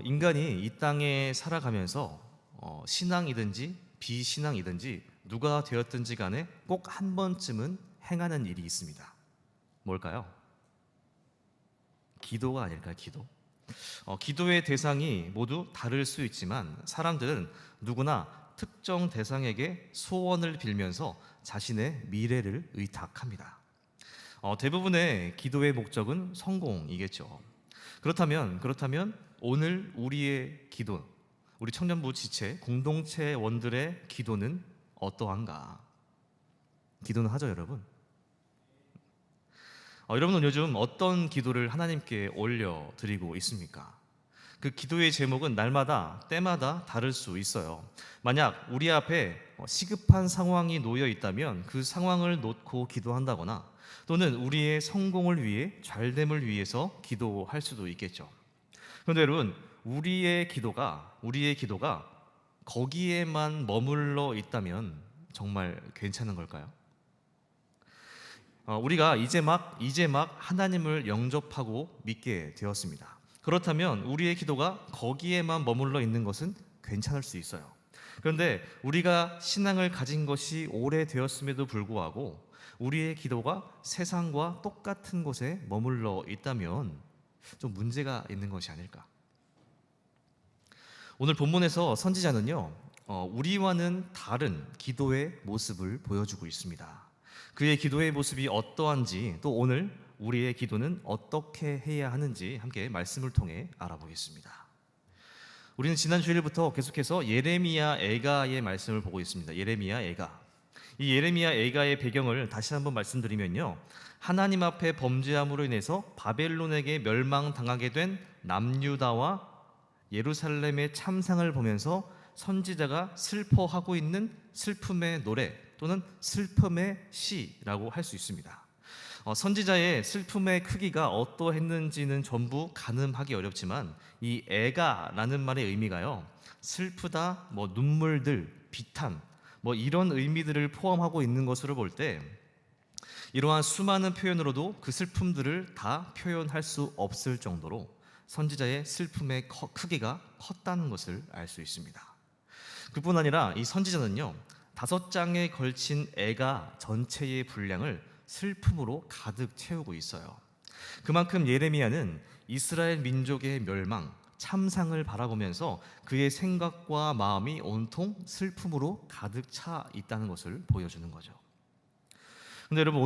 인간이 이 땅에 살아가면서 신앙이든지 비신앙이든지 누가 되었든지 간에 꼭 한 번쯤은 행하는 일이 있습니다. 뭘까요? 기도가 아닐까요? 기도. 기도의 대상이 모두 다를 수 있지만 사람들은 누구나 특정 대상에게 소원을 빌면서 자신의 미래를 의탁합니다. 대부분의 기도의 목적은 성공이겠죠. 그렇다면 오늘 우리의 기도, 우리 청년부 지체 공동체원들의 기도는 어떠한가? 기도는 하죠, 여러분? 여러분은 요즘 어떤 기도를 하나님께 올려드리고 있습니까? 그 기도의 제목은 날마다 때마다 다를 수 있어요. 만약 우리 앞에 시급한 상황이 놓여 있다면 그 상황을 놓고 기도한다거나 또는 우리의 성공을 위해 잘됨을 위해서 기도할 수도 있겠죠. 그런데 여러분, 우리의 기도가 거기에만 머물러 있다면 정말 괜찮은 걸까요? 우리가 이제 막 하나님을 영접하고 믿게 되었습니다. 그렇다면 우리의 기도가 거기에만 머물러 있는 것은 괜찮을 수 있어요. 그런데 우리가 신앙을 가진 것이 오래되었음에도 불구하고 우리의 기도가 세상과 똑같은 곳에 머물러 있다면 좀 문제가 있는 것이 아닐까? 오늘 본문에서 선지자는요, 우리와는 다른 기도의 모습을 보여주고 있습니다. 그의 기도의 모습이 어떠한지, 또 오늘 우리의 기도는 어떻게 해야 하는지 함께 말씀을 통해 알아보겠습니다. 우리는 지난 주일부터 계속해서 예레미야 애가의 말씀을 보고 있습니다. 예레미야 애가. 이 예레미야 애가의 배경을 다시 한번 말씀드리면요, 하나님 앞에 범죄함으로 인해서 바벨론에게 멸망당하게 된 남유다와 예루살렘의 참상을 보면서 선지자가 슬퍼하고 있는 슬픔의 노래 또는 슬픔의 시라고 할 수 있습니다. 선지자의 슬픔의 크기가 어떠했는지는 전부 가늠하기 어렵지만 이 애가라는 말의 의미가요, 슬프다, 눈물들, 비탄, 이런 의미들을 포함하고 있는 것으로 볼 때 이러한 수많은 표현으로도 그 슬픔들을 다 표현할 수 없을 정도로 선지자의 슬픔의 크기가 컸다는 것을 알 수 있습니다. 그뿐 아니라 이 선지자는요, 5장에 걸친 애가 전체의 분량을 슬픔으로 가득 채우고 있어요. 그만큼 예레미야는 이스라엘 민족의 멸망, 참상을 바라보면서 그의 생각과 마음이 온통 슬픔으로 가득 차 있다는 것을 보여주는 거죠. 근데 여러분,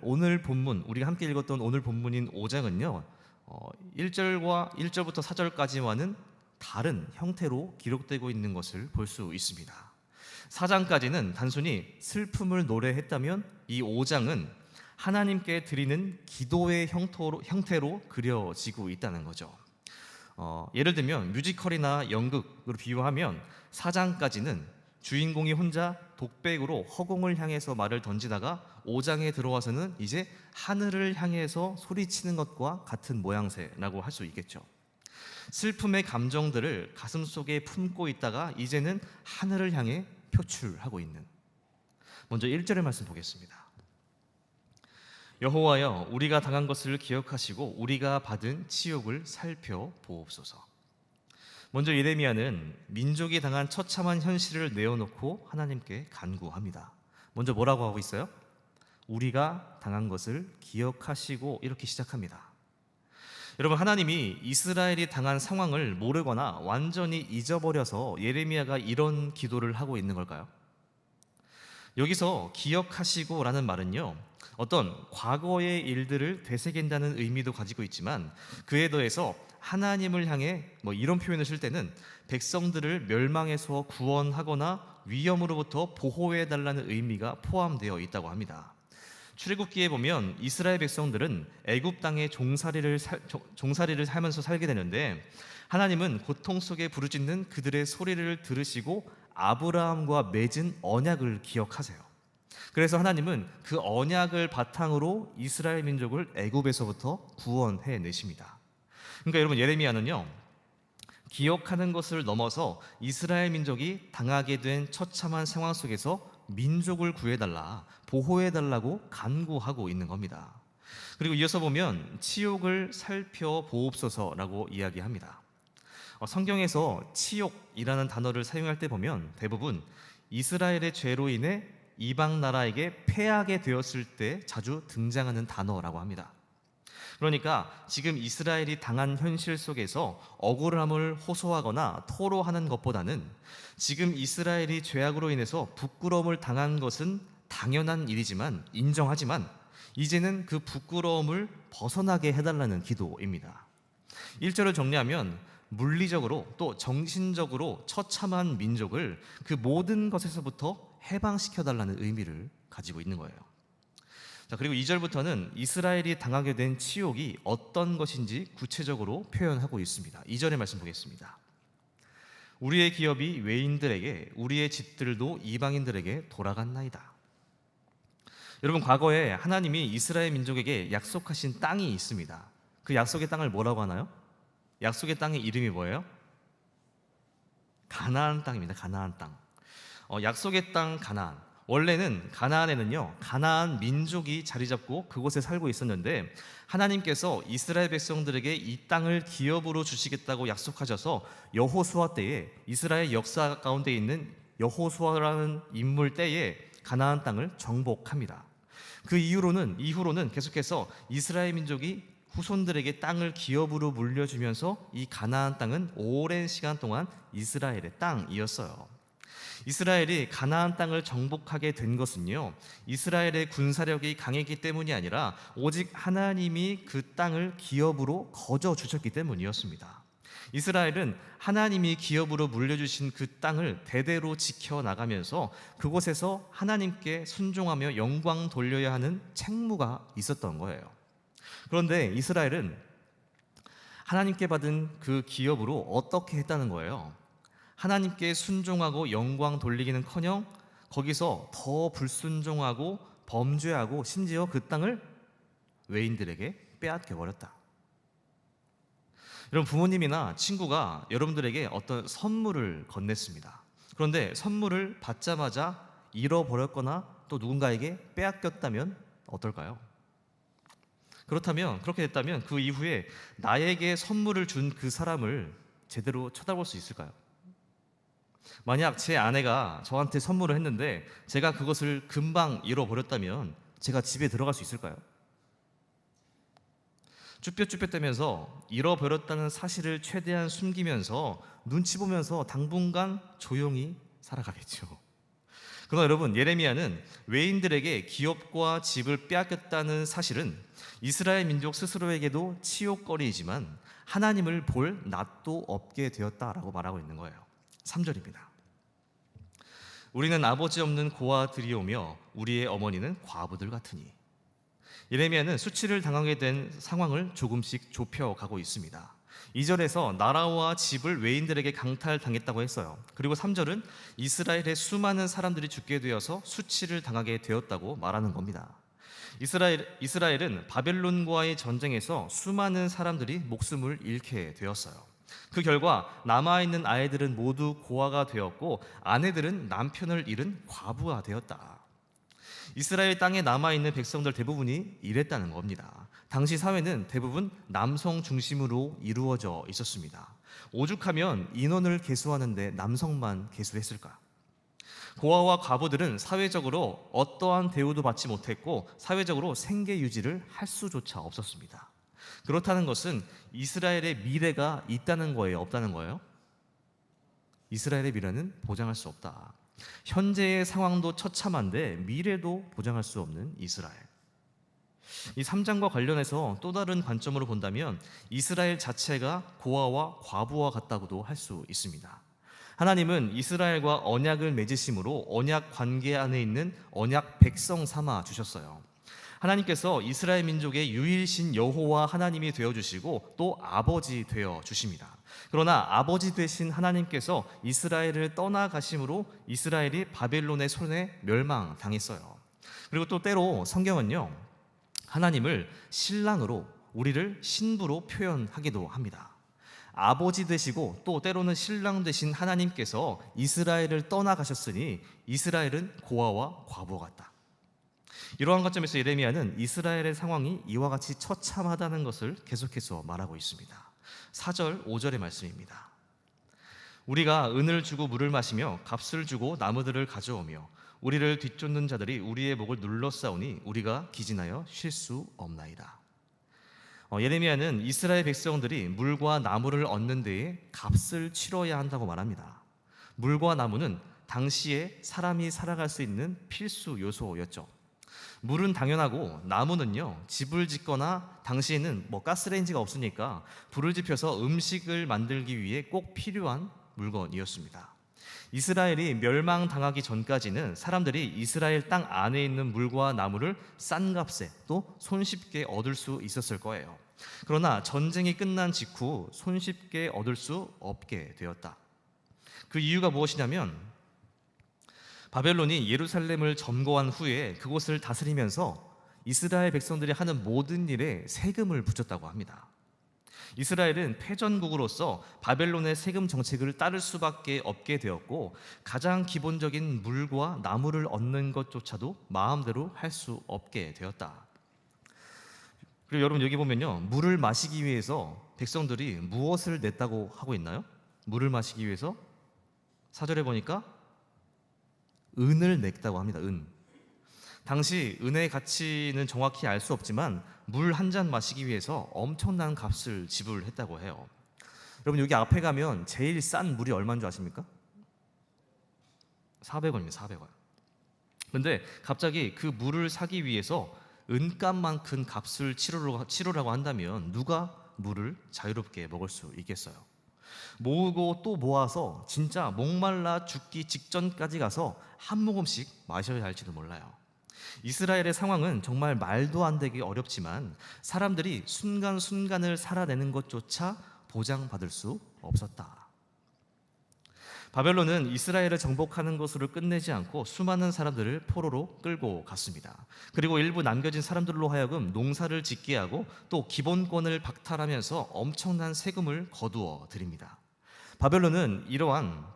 오늘 본문, 우리가 함께 읽었던 오늘 본문인 5장은요, 1절부터 4절까지와는 다른 형태로 기록되고 있는 것을 볼 수 있습니다. 4장까지는 단순히 슬픔을 노래했다면 이 5장은 하나님께 드리는 기도의 형태로 그려지고 있다는 거죠. 예를 들면 뮤지컬이나 연극으로 비유하면 4장까지는 주인공이 혼자 독백으로 허공을 향해서 말을 던지다가 5장에 들어와서는 이제 하늘을 향해서 소리치는 것과 같은 모양새라고 할 수 있겠죠. 슬픔의 감정들을 가슴속에 품고 있다가 이제는 하늘을 향해 표출하고 있는. 먼저 1절의 말씀 보겠습니다. 여호와여, 우리가 당한 것을 기억하시고 우리가 받은 치욕을 살펴보옵소서. 먼저 예레미야는 민족이 당한 처참한 현실을 내어놓고 하나님께 간구합니다. 먼저 뭐라고 하고 있어요? 우리가 당한 것을 기억하시고, 이렇게 시작합니다. 여러분, 하나님이 이스라엘이 당한 상황을 모르거나 완전히 잊어버려서 예레미야가 이런 기도를 하고 있는 걸까요? 여기서 기억하시고 라는 말은요, 어떤 과거의 일들을 되새긴다는 의미도 가지고 있지만 그에 더해서 하나님을 향해 이런 표현을 쓸 때는 백성들을 멸망에서 구원하거나 위험으로부터 보호해달라는 의미가 포함되어 있다고 합니다. 출애굽기에 보면 이스라엘 백성들은 애굽 땅에 종살이를 하면서 살게 되는데 하나님은 고통 속에 부르짖는 그들의 소리를 들으시고 아브라함과 맺은 언약을 기억하세요. 그래서 하나님은 그 언약을 바탕으로 이스라엘 민족을 애굽에서부터 구원해 내십니다. 그러니까 여러분, 예레미야는요, 기억하는 것을 넘어서 이스라엘 민족이 당하게 된 처참한 상황 속에서 민족을 구해달라, 보호해달라고 간구하고 있는 겁니다. 그리고 이어서 보면 치욕을 살펴보옵소서라고 이야기합니다. 성경에서 치욕이라는 단어를 사용할 때 보면 대부분 이스라엘의 죄로 인해 이방 나라에게 패하게 되었을 때 자주 등장하는 단어라고 합니다. 그러니까 지금 이스라엘이 당한 현실 속에서 억울함을 호소하거나 토로하는 것보다는 지금 이스라엘이 죄악으로 인해서 부끄러움을 당한 것은 당연한 일이지만 인정하지만 이제는 그 부끄러움을 벗어나게 해달라는 기도입니다. 1절을 정리하면 물리적으로 또 정신적으로 처참한 민족을 그 모든 것에서부터 해방시켜달라는 의미를 가지고 있는 거예요. 자, 그리고 2절부터는 이스라엘이 당하게 된 치욕이 어떤 것인지 구체적으로 표현하고 있습니다. 2절의 말씀 보겠습니다. 우리의 기업이 외인들에게 우리의 집들도 이방인들에게 돌아갔나이다. 여러분, 과거에 하나님이 이스라엘 민족에게 약속하신 땅이 있습니다. 그 약속의 땅을 뭐라고 하나요? 약속의 땅의 이름이 뭐예요? 가나안 땅입니다. 가나안 땅. 약속의 땅 가나안. 원래는 가나안에는요, 가나안 민족이 자리 잡고 그곳에 살고 있었는데 하나님께서 이스라엘 백성들에게 이 땅을 기업으로 주시겠다고 약속하셔서 여호수아 때에 이스라엘 역사 가운데 있는 여호수아라는 인물 때에 가나안 땅을 정복합니다. 그 이후로는 계속해서 이스라엘 민족이 후손들에게 땅을 기업으로 물려주면서 이 가나안 땅은 오랜 시간 동안 이스라엘의 땅이었어요. 이스라엘이 가나안 땅을 정복하게 된 것은요, 이스라엘의 군사력이 강했기 때문이 아니라 오직 하나님이 그 땅을 기업으로 거저 주셨기 때문이었습니다. 이스라엘은 하나님이 기업으로 물려주신 그 땅을 대대로 지켜나가면서 그곳에서 하나님께 순종하며 영광 돌려야 하는 책무가 있었던 거예요. 그런데 이스라엘은 하나님께 받은 그 기업으로 어떻게 했다는 거예요? 하나님께 순종하고 영광 돌리기는커녕 거기서 더 불순종하고 범죄하고 심지어 그 땅을 외인들에게 빼앗겨 버렸다. 여러분, 부모님이나 친구가 여러분들에게 어떤 선물을 건넸습니다. 그런데 선물을 받자마자 잃어버렸거나 또 누군가에게 빼앗겼다면 어떨까요? 그렇게 됐다면 그 이후에 나에게 선물을 준 그 사람을 제대로 쳐다볼 수 있을까요? 만약 제 아내가 저한테 선물을 했는데 제가 그것을 금방 잃어버렸다면 제가 집에 들어갈 수 있을까요? 쭈뼛쭈뼛대면서 잃어버렸다는 사실을 최대한 숨기면서 눈치 보면서 당분간 조용히 살아가겠죠. 그러나 여러분, 예레미야는 외인들에게 기업과 집을 빼앗겼다는 사실은 이스라엘 민족 스스로에게도 치욕거리이지만 하나님을 볼 낯도 없게 되었다라고 말하고 있는 거예요. 3절입니다. 우리는 아버지 없는 고아들이오며 우리의 어머니는 과부들 같으니. 예레미야는 수치를 당하게 된 상황을 조금씩 좁혀가고 있습니다. 2절에서 나라와 집을 외인들에게 강탈당했다고 했어요. 그리고 3절은 이스라엘의 수많은 사람들이 죽게 되어서 수치를 당하게 되었다고 말하는 겁니다. 이스라엘은 바벨론과의 전쟁에서 수많은 사람들이 목숨을 잃게 되었어요. 그 결과 남아있는 아이들은 모두 고아가 되었고 아내들은 남편을 잃은 과부가 되었다. 이스라엘 땅에 남아있는 백성들 대부분이 이랬다는 겁니다. 당시 사회는 대부분 남성 중심으로 이루어져 있었습니다. 오죽하면 인원을 계수하는데 남성만 계수했을까? 고아와 과부들은 사회적으로 어떠한 대우도 받지 못했고 사회적으로 생계 유지를 할 수조차 없었습니다. 그렇다는 것은 이스라엘의 미래가 있다는 거예요, 없다는 거예요? 이스라엘의 미래는 보장할 수 없다. 현재의 상황도 처참한데 미래도 보장할 수 없는 이스라엘. 이 3장과 관련해서 또 다른 관점으로 본다면 이스라엘 자체가 고아와 과부와 같다고도 할 수 있습니다. 하나님은 이스라엘과 언약을 맺으심으로 언약 관계 안에 있는 언약 백성 삼아 주셨어요. 하나님께서 이스라엘 민족의 유일신 여호와 하나님이 되어주시고 또 아버지 되어주십니다. 그러나 아버지 되신 하나님께서 이스라엘을 떠나가심으로 이스라엘이 바벨론의 손에 멸망당했어요. 그리고 또 때로 성경은요, 하나님을 신랑으로, 우리를 신부로 표현하기도 합니다. 아버지 되시고 또 때로는 신랑 되신 하나님께서 이스라엘을 떠나가셨으니 이스라엘은 고아와 과부 같다. 이러한 관점에서 예레미야는 이스라엘의 상황이 이와 같이 처참하다는 것을 계속해서 말하고 있습니다. 4절, 5절의 말씀입니다. 우리가 은을 주고 물을 마시며 값을 주고 나무들을 가져오며 우리를 뒤쫓는 자들이 우리의 목을 눌러싸우니 우리가 기진하여 쉴 수 없나이다. 예레미야는 이스라엘 백성들이 물과 나무를 얻는 데에 값을 치러야 한다고 말합니다. 물과 나무는 당시에 사람이 살아갈 수 있는 필수 요소였죠. 물은 당연하고 나무는요, 집을 짓거나 당시에는 가스레인지가 없으니까 불을 지펴서 음식을 만들기 위해 꼭 필요한 물건이었습니다. 이스라엘이 멸망당하기 전까지는 사람들이 이스라엘 땅 안에 있는 물과 나무를 싼 값에 또 손쉽게 얻을 수 있었을 거예요. 그러나 전쟁이 끝난 직후 손쉽게 얻을 수 없게 되었다. 그 이유가 무엇이냐면 바벨론이 예루살렘을 점거한 후에 그곳을 다스리면서 이스라엘 백성들이 하는 모든 일에 세금을 붙였다고 합니다. 이스라엘은 패전국으로서 바벨론의 세금 정책을 따를 수밖에 없게 되었고 가장 기본적인 물과 나무를 얻는 것조차도 마음대로 할 수 없게 되었다. 그리고 여러분 여기 보면요, 물을 마시기 위해서 백성들이 무엇을 냈다고 하고 있나요? 물을 마시기 위해서 4절에 보니까 은을 냈다고 합니다. 은. 당시 은의 가치는 정확히 알 수 없지만 물 한 잔 마시기 위해서 엄청난 값을 지불했다고 해요. 여러분 여기 앞에 가면 제일 싼 물이 얼마인 줄 아십니까? 400원입니다. 400원. 근데 갑자기 그 물을 사기 위해서 은값만큼 값을 치르라고 한다면 누가 물을 자유롭게 먹을 수 있겠어요? 모으고 또 모아서 진짜 목말라 죽기 직전까지 가서 한 모금씩 마셔야 할지도 몰라요. 이스라엘의 상황은 정말 말도 안 되기 어렵지만 사람들이 순간순간을 살아내는 것조차 보장받을 수 없었다. 바벨론은 이스라엘을 정복하는 것으로 끝내지 않고 수많은 사람들을 포로로 끌고 갔습니다. 그리고 일부 남겨진 사람들로 하여금 농사를 짓게 하고 또 기본권을 박탈하면서 엄청난 세금을 거두어 드립니다. 바벨론은 이러한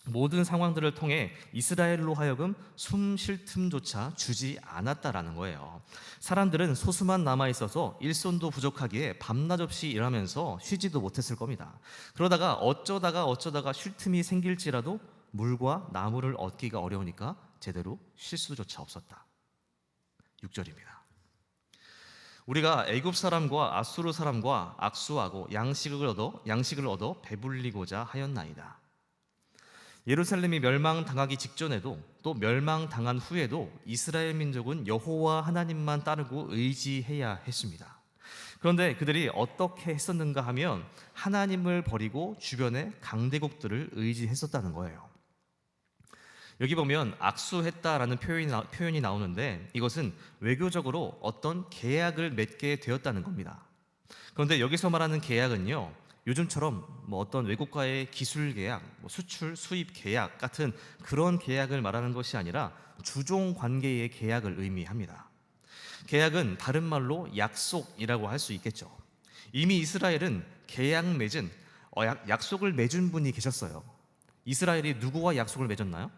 모든 상황들을 통해 이스라엘로 하여금 숨 쉴 틈조차 주지 않았다라는 거예요. 사람들은 소수만 남아있어서 일손도 부족하기에 밤낮 없이 일하면서 쉬지도 못했을 겁니다. 그러다가 어쩌다가 쉴 틈이 생길지라도 물과 나무를 얻기가 어려우니까 제대로 쉴 수조차 없었다. 6절입니다. 우리가 애굽 사람과 아수르 사람과 악수하고 양식을 얻어 배불리고자 하였나이다. 예루살렘이 멸망당하기 직전에도 또 멸망당한 후에도 이스라엘 민족은 여호와 하나님만 따르고 의지해야 했습니다. 그런데 그들이 어떻게 했었는가 하면 하나님을 버리고 주변의 강대국들을 의지했었다는 거예요. 여기 보면 악수했다라는 표현이 나오는데 이것은 외교적으로 어떤 계약을 맺게 되었다는 겁니다. 그런데 여기서 말하는 계약은요, 요즘처럼 어떤 외국과의 기술 계약, 수출 수입 계약 같은 그런 계약을 말하는 것이 아니라 주종 관계의 계약을 의미합니다. 계약은 다른 말로 약속이라고 할 수 있겠죠. 이미 이스라엘은 약속을 맺은 분이 계셨어요. 이스라엘이 누구와 약속을 맺었나요?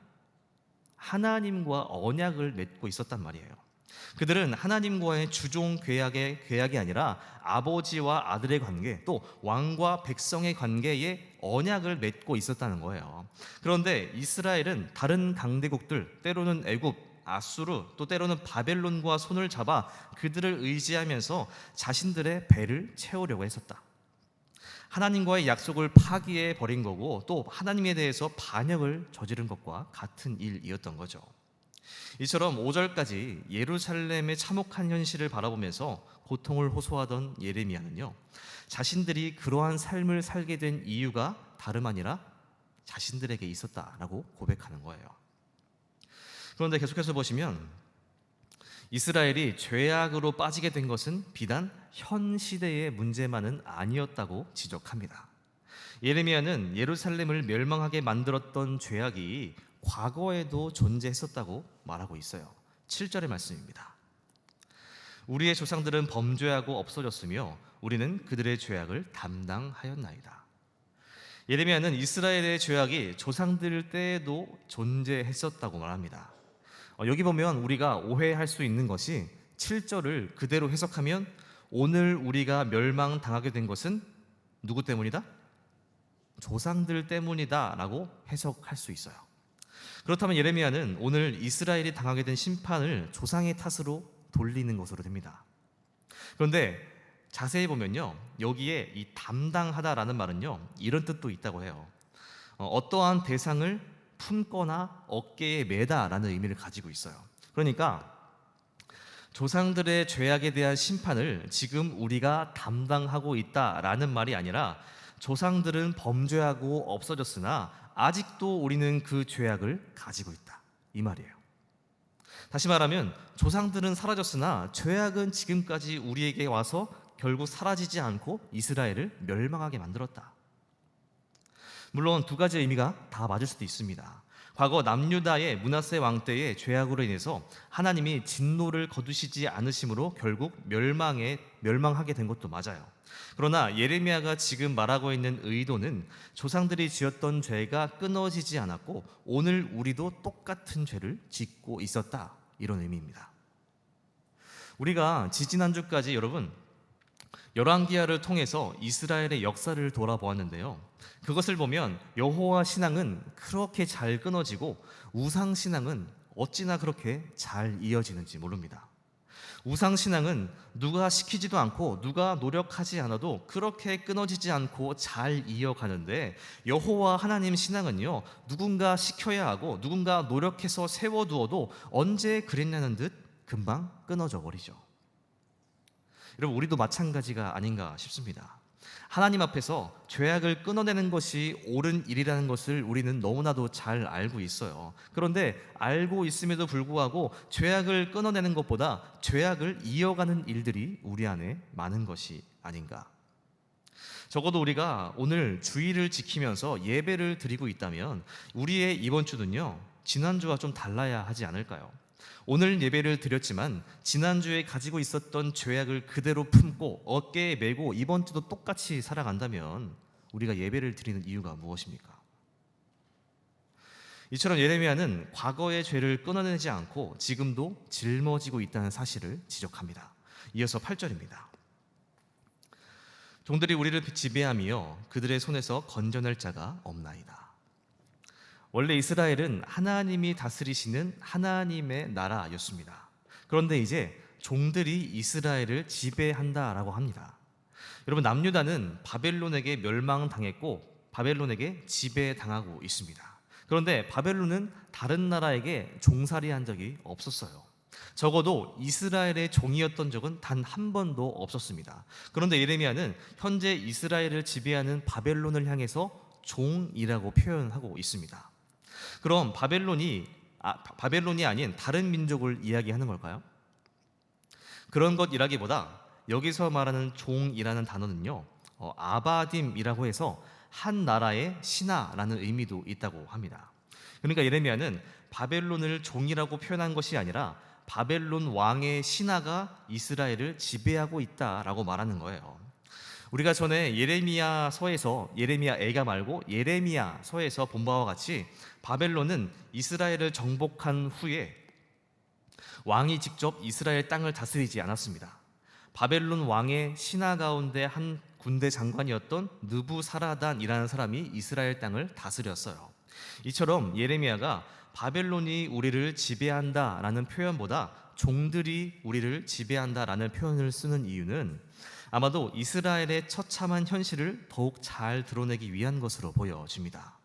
하나님과 언약을 맺고 있었단 말이에요. 그들은 하나님과의 주종 계약이 아니라 아버지와 아들의 관계, 또 왕과 백성의 관계에 언약을 맺고 있었다는 거예요. 그런데 이스라엘은 다른 강대국들, 때로는 애굽, 아수르, 또 때로는 바벨론과 손을 잡아 그들을 의지하면서 자신들의 배를 채우려고 했었다. 하나님과의 약속을 파기해 버린 거고 또 하나님에 대해서 반역을 저지른 것과 같은 일이었던 거죠. 이처럼 5절까지 예루살렘의 참혹한 현실을 바라보면서 고통을 호소하던 예레미야는요, 자신들이 그러한 삶을 살게 된 이유가 다름 아니라 자신들에게 있었다라고 고백하는 거예요. 그런데 계속해서 보시면 이스라엘이 죄악으로 빠지게 된 것은 비단 현 시대의 문제만은 아니었다고 지적합니다. 예레미야는 예루살렘을 멸망하게 만들었던 죄악이 과거에도 존재했었다고 말하고 있어요. 7절의 말씀입니다. 우리의 조상들은 범죄하고 없어졌으며 우리는 그들의 죄악을 담당하였나이다. 예레미야는 이스라엘의 죄악이 조상들 때에도 존재했었다고 말합니다. 여기 보면 우리가 오해할 수 있는 것이 7절을 그대로 해석하면 오늘 우리가 멸망당하게 된 것은 누구 때문이다? 조상들 때문이다라고 해석할 수 있어요. 그렇다면 예레미야는 오늘 이스라엘이 당하게 된 심판을 조상의 탓으로 돌리는 것으로 됩니다. 그런데 자세히 보면요, 여기에 이 담당하다라는 말은요, 이런 뜻도 있다고 해요. 어떠한 대상을 품거나 어깨에 매다라는 의미를 가지고 있어요. 그러니까 조상들의 죄악에 대한 심판을 지금 우리가 담당하고 있다라는 말이 아니라, 조상들은 범죄하고 없어졌으나 아직도 우리는 그 죄악을 가지고 있다, 이 말이에요. 다시 말하면 조상들은 사라졌으나 죄악은 지금까지 우리에게 와서 결국 사라지지 않고 이스라엘을 멸망하게 만들었다. 물론 두 가지 의미가 다 맞을 수도 있습니다. 과거 남유다의 므낫세 왕 때의 죄악으로 인해서 하나님이 진노를 거두시지 않으심으로 결국 멸망하게 된 것도 맞아요. 그러나 예레미야가 지금 말하고 있는 의도는 조상들이 지었던 죄가 끊어지지 않았고 오늘 우리도 똑같은 죄를 짓고 있었다, 이런 의미입니다. 우리가 지지난주까지 여러분 열왕기하를 통해서 이스라엘의 역사를 돌아보았는데요, 그것을 보면 여호와 신앙은 그렇게 잘 끊어지고 우상 신앙은 어찌나 그렇게 잘 이어지는지 모릅니다. 우상 신앙은 누가 시키지도 않고 누가 노력하지 않아도 그렇게 끊어지지 않고 잘 이어가는데, 여호와 하나님 신앙은요, 누군가 시켜야 하고 누군가 노력해서 세워두어도 언제 그랬냐는 듯 금방 끊어져 버리죠. 여러분, 우리도 마찬가지가 아닌가 싶습니다. 하나님 앞에서 죄악을 끊어내는 것이 옳은 일이라는 것을 우리는 너무나도 잘 알고 있어요. 그런데 알고 있음에도 불구하고 죄악을 끊어내는 것보다 죄악을 이어가는 일들이 우리 안에 많은 것이 아닌가. 적어도 우리가 오늘 주일을 지키면서 예배를 드리고 있다면 우리의 이번 주는요, 지난주와 좀 달라야 하지 않을까요? 오늘 예배를 드렸지만 지난주에 가지고 있었던 죄악을 그대로 품고 어깨에 메고 이번 주도 똑같이 살아간다면 우리가 예배를 드리는 이유가 무엇입니까? 이처럼 예레미야는 과거의 죄를 끊어내지 않고 지금도 짊어지고 있다는 사실을 지적합니다. 이어서 8절입니다. 종들이 우리를 지배하며 그들의 손에서 건져낼 자가 없나이다. 원래 이스라엘은 하나님이 다스리시는 하나님의 나라였습니다. 그런데 이제 종들이 이스라엘을 지배한다라고 합니다. 여러분, 남유다는 바벨론에게 멸망당했고 바벨론에게 지배당하고 있습니다. 그런데 바벨론은 다른 나라에게 종살이한 적이 없었어요. 적어도 이스라엘의 종이었던 적은 단 한 번도 없었습니다. 그런데 예레미야는 현재 이스라엘을 지배하는 바벨론을 향해서 종이라고 표현하고 있습니다. 그럼 바벨론이 아닌 다른 민족을 이야기하는 걸까요? 그런 것이라기보다 여기서 말하는 종이라는 단어는요, 아바딤이라고 해서 한 나라의 신하라는 의미도 있다고 합니다. 그러니까 예레미야는 바벨론을 종이라고 표현한 것이 아니라 바벨론 왕의 신하가 이스라엘을 지배하고 있다라고 말하는 거예요. 우리가 전에 예레미야애가 말고 예레미야서에서 본 바와 같이 바벨론은 이스라엘을 정복한 후에 왕이 직접 이스라엘 땅을 다스리지 않았습니다. 바벨론 왕의 신하 가운데 한 군대 장관이었던 느부사라단이라는 사람이 이스라엘 땅을 다스렸어요. 이처럼 예레미야가 바벨론이 우리를 지배한다라는 표현보다 종들이 우리를 지배한다라는 표현을 쓰는 이유는 아마도 이스라엘의 처참한 현실을 더욱 잘 드러내기 위한 것으로 보여집니다.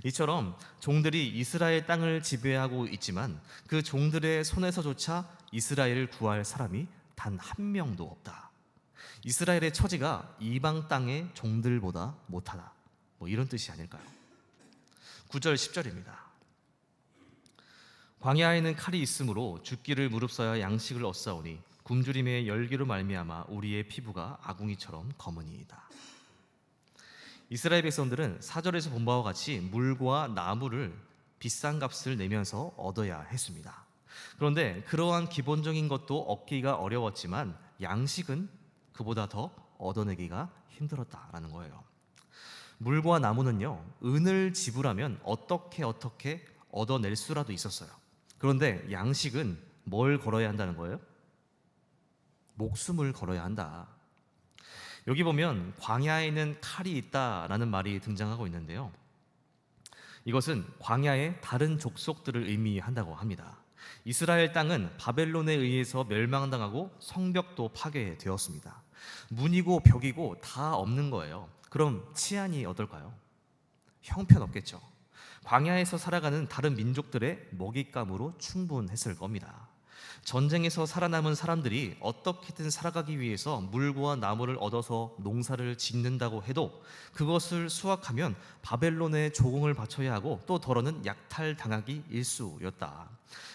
이처럼 종들이 이스라엘 땅을 지배하고 있지만 그 종들의 손에서조차 이스라엘을 구할 사람이 단 한 명도 없다. 이스라엘의 처지가 이방 땅의 종들보다 못하다, 이런 뜻이 아닐까요? 9절 10절입니다. 광야에는 칼이 있으므로 죽기를 무릅써야 양식을 얻사오니 굶주림의 열기로 말미암아 우리의 피부가 아궁이처럼 검으니이다. 이스라엘 백성들은 4절에서 본 바와 같이 물과 나무를 비싼 값을 내면서 얻어야 했습니다. 그런데 그러한 기본적인 것도 얻기가 어려웠지만 양식은 그보다 더 얻어내기가 힘들었다라는 거예요. 물과 나무는요, 은을 지불하면 어떻게 얻어낼 수라도 있었어요. 그런데 양식은 뭘 걸어야 한다는 거예요? 목숨을 걸어야 한다. 여기 보면 광야에는 칼이 있다라는 말이 등장하고 있는데요. 이것은 광야의 다른 족속들을 의미한다고 합니다. 이스라엘 땅은 바벨론에 의해서 멸망당하고 성벽도 파괴되었습니다. 문이고 벽이고 다 없는 거예요. 그럼 치안이 어떨까요? 형편없겠죠. 광야에서 살아가는 다른 민족들의 먹잇감으로 충분했을 겁니다. 전쟁에서 살아남은 사람들이 어떻게든 살아가기 위해서 물과 나무를 얻어서 농사를 짓는다고 해도 그것을 수확하면 바벨론에 조공을 바쳐야 하고 또 더러는 약탈당하기 일쑤였다.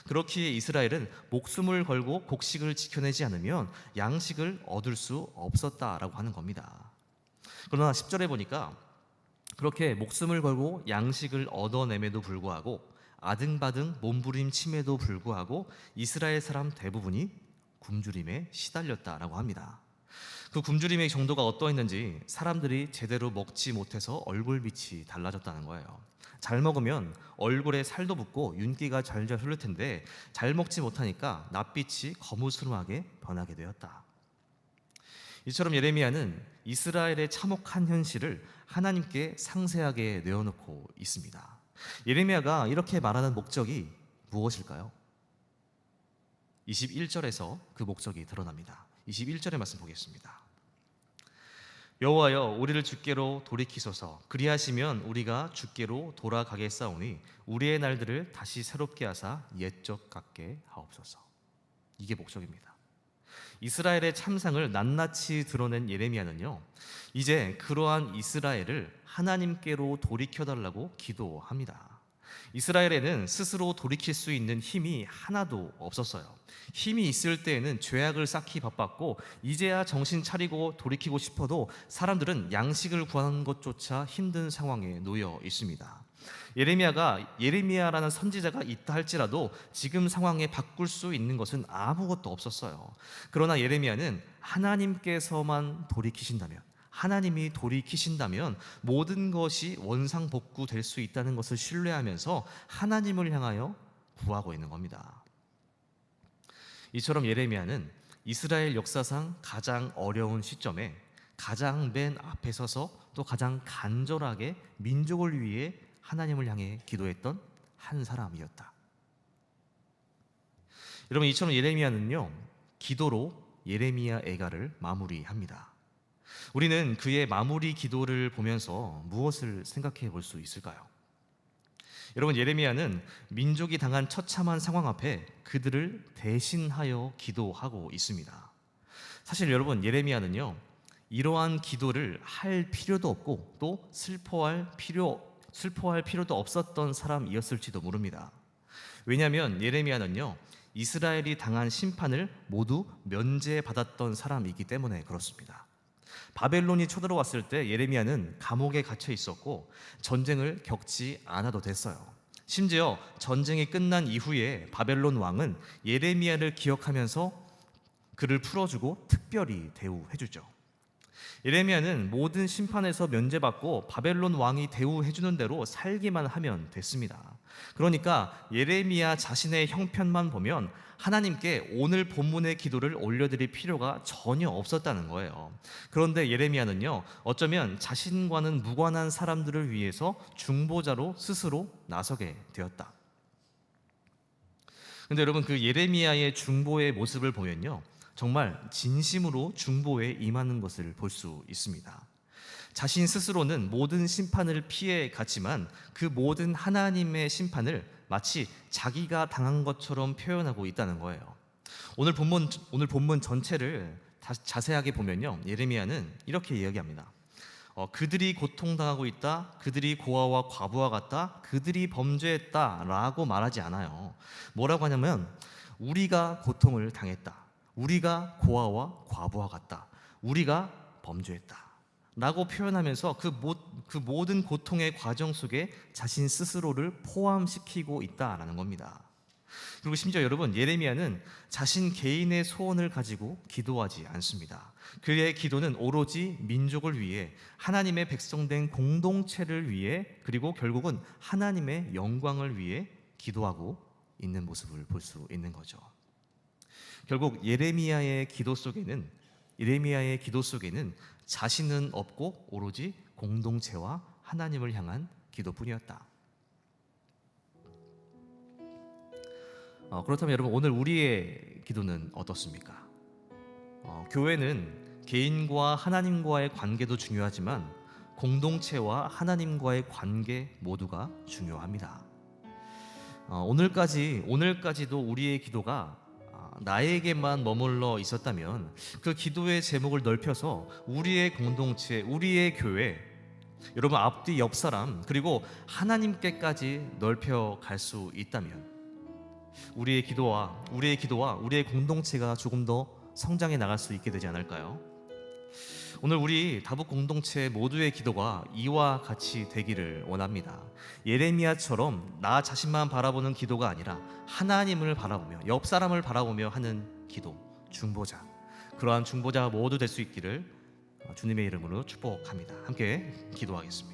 그렇기에 이스라엘은 목숨을 걸고 곡식을 지켜내지 않으면 양식을 얻을 수 없었다라고 하는 겁니다. 그러나 10절에 보니까 그렇게 목숨을 걸고 양식을 얻어냄에도 불구하고 아등바등 몸부림침에도 불구하고 이스라엘 사람 대부분이 굶주림에 시달렸다라고 합니다. 그 굶주림의 정도가 어떠했는지 사람들이 제대로 먹지 못해서 얼굴빛이 달라졌다는 거예요. 잘 먹으면 얼굴에 살도 붙고 윤기가 잘잘 흐를 텐데 잘 먹지 못하니까 낯빛이 거무스름하게 변하게 되었다. 이처럼 예레미야는 이스라엘의 참혹한 현실을 하나님께 상세하게 내어놓고 있습니다. 예레미야가 이렇게 말하는 목적이 무엇일까요? 21절에서 그 목적이 드러납니다. 21절의 말씀 보겠습니다. 여호와여, 우리를 주께로 돌이키소서. 그리하시면 우리가 주께로 돌아가겠사오니 우리의 날들을 다시 새롭게 하사 옛적 같게 하옵소서. 이게 목적입니다. 이스라엘의 참상을 낱낱이 드러낸 예레미야는요, 이제 그러한 이스라엘을 하나님께로 돌이켜달라고 기도합니다. 이스라엘에는 스스로 돌이킬 수 있는 힘이 하나도 없었어요. 힘이 있을 때에는 죄악을 쌓기 바빴고 이제야 정신 차리고 돌이키고 싶어도 사람들은 양식을 구하는 것조차 힘든 상황에 놓여 있습니다. 예레미야라는 선지자가 있다 할지라도 지금 상황에 바꿀 수 있는 것은 아무것도 없었어요. 그러나 예레미야는 하나님께서만 돌이키신다면, 하나님이 돌이키신다면 모든 것이 원상복구될 수 있다는 것을 신뢰하면서 하나님을 향하여 구하고 있는 겁니다. 이처럼 예레미야는 이스라엘 역사상 가장 어려운 시점에 가장 맨 앞에 서서 또 가장 간절하게 민족을 위해 하나님을 향해 기도했던 한 사람이었다. 여러분, 이처럼 예레미야는요, 기도로 예레미야 애가를 마무리합니다. 우리는 그의 마무리 기도를 보면서 무엇을 생각해 볼 수 있을까요? 여러분, 예레미야는 민족이 당한 처참한 상황 앞에 그들을 대신하여 기도하고 있습니다. 사실 여러분, 예레미야는요, 이러한 기도를 할 필요도 없고 또 슬퍼할 필요도 없었던 사람이었을지도 모릅니다. 왜냐하면 예레미야는요, 이스라엘이 당한 심판을 모두 면제받았던 사람이기 때문에 그렇습니다. 바벨론이 쳐들어왔을 때 예레미야는 감옥에 갇혀 있었고 전쟁을 겪지 않아도 됐어요. 심지어 전쟁이 끝난 이후에 바벨론 왕은 예레미야를 기억하면서 그를 풀어주고 특별히 대우해주죠. 예레미야는 모든 심판에서 면제받고 바벨론 왕이 대우해주는 대로 살기만 하면 됐습니다. 그러니까 예레미야 자신의 형편만 보면 하나님께 오늘 본문의 기도를 올려드릴 필요가 전혀 없었다는 거예요. 그런데 예레미야는요, 어쩌면 자신과는 무관한 사람들을 위해서 중보자로 스스로 나서게 되었다. 그런데 여러분, 그 예레미야의 중보의 모습을 보면요, 정말 진심으로 중보에 임하는 것을 볼 수 있습니다. 자신 스스로는 모든 심판을 피해 갔지만 그 모든 하나님의 심판을 마치 자기가 당한 것처럼 표현하고 있다는 거예요. 오늘 본문 전체를 자세하게 보면요, 예레미야는 이렇게 이야기합니다. 그들이 고통당하고 있다, 그들이 고아와 과부와 같다, 그들이 범죄했다라고 말하지 않아요. 뭐라고 하냐면 우리가 고통을 당했다, 우리가 고아와 과부와 같다, 우리가 범죄했다 라고 표현하면서 그 모든 고통의 과정 속에 자신 스스로를 포함시키고 있다라는 겁니다. 그리고 심지어 여러분, 예레미야는 자신 개인의 소원을 가지고 기도하지 않습니다. 그의 기도는 오로지 민족을 위해, 하나님의 백성된 공동체를 위해, 그리고 결국은 하나님의 영광을 위해 기도하고 있는 모습을 볼 수 있는 거죠. 결국 예레미야의 기도 속에는 자신은 없고 오로지 공동체와 하나님을 향한 기도뿐이었다. 그렇다면 여러분, 오늘 우리의 기도는 어떻습니까? 교회는 개인과 하나님과의 관계도 중요하지만 공동체와 하나님과의 관계 모두가 중요합니다. 오늘까지도 우리의 기도가 나에게만 머물러 있었다면 그 기도의 제목을 넓혀서 우리의 공동체, 우리의 교회, 여러분 앞뒤 옆 사람, 그리고 하나님께까지 넓혀 갈 수 있다면 우리의 기도와 우리의 공동체가 조금 더 성장해 나갈 수 있게 되지 않을까요? 오늘 우리 다북 공동체 모두의 기도가 이와 같이 되기를 원합니다. 예레미야처럼 나 자신만 바라보는 기도가 아니라 하나님을 바라보며 옆 사람을 바라보며 하는 기도, 중보자, 그러한 중보자가 모두 될 수 있기를 주님의 이름으로 축복합니다. 함께 기도하겠습니다.